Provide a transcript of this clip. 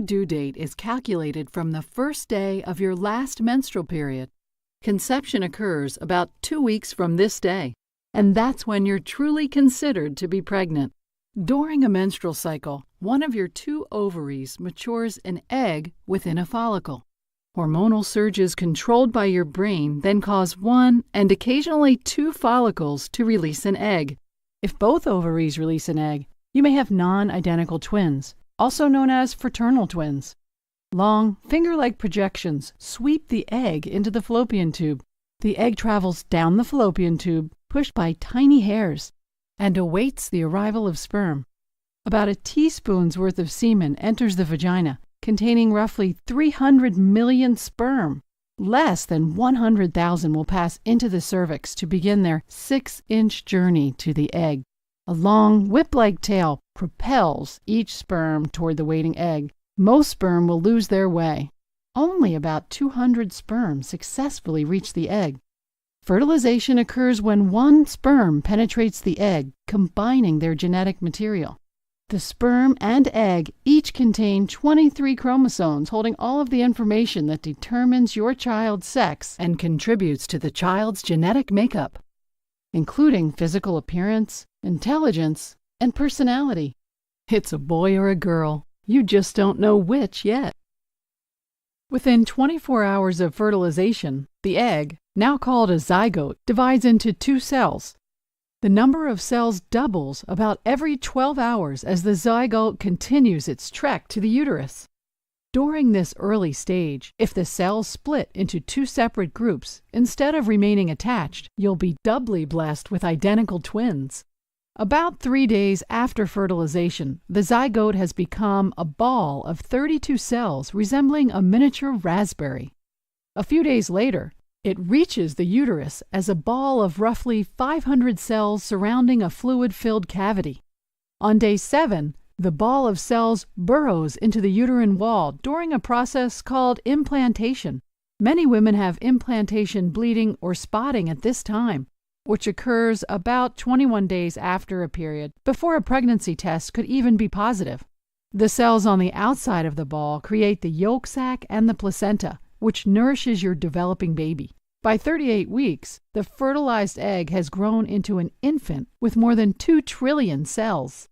due date is calculated from the first day of your last menstrual period. Conception occurs about 2 weeks from this day, and that's when you're truly considered to be pregnant. During a menstrual cycle, one of your 2 ovaries matures an egg within a follicle. Hormonal surges controlled by your brain then cause 1 and occasionally 2 follicles to release an egg. If both ovaries release an egg, you may have non-identical twins, also known as fraternal twins. Long, finger-like projections sweep the egg into the fallopian tube. The egg travels down the fallopian tube, pushed by tiny hairs, and awaits the arrival of sperm. About a teaspoon's worth of semen enters the vagina, containing roughly 300 million sperm. Less than 100,000 will pass into the cervix to begin their 6-inch journey to the egg. A long, whip-like tail propels each sperm toward the waiting egg. Most sperm will lose their way. Only about 200 sperm successfully reach the egg. Fertilization occurs when 1 sperm penetrates the egg, combining their genetic material. The sperm and egg each contain 23 chromosomes holding all of the information that determines your child's sex and contributes to the child's genetic makeup, including physical appearance, intelligence, and personality. It's a boy or a girl. You just don't know which yet. Within 24 hours of fertilization, the egg, now called a zygote, divides into 2 cells. The number of cells doubles about every 12 hours as the zygote continues its trek to the uterus. During this early stage, if the cells split into 2 separate groups, instead of remaining attached, you'll be doubly blessed with identical twins. About 3 days after fertilization, the zygote has become a ball of 32 cells resembling a miniature raspberry. A few days later, it reaches the uterus as a ball of roughly 500 cells surrounding a fluid-filled cavity. On day 7, the ball of cells burrows into the uterine wall during a process called implantation. Many women have implantation bleeding or spotting at this time, which occurs about 21 days after a period, before a pregnancy test could even be positive. The cells on the outside of the ball create the yolk sac and the placenta, which nourishes your developing baby. By 38 weeks, the fertilized egg has grown into an infant with more than 2 trillion cells.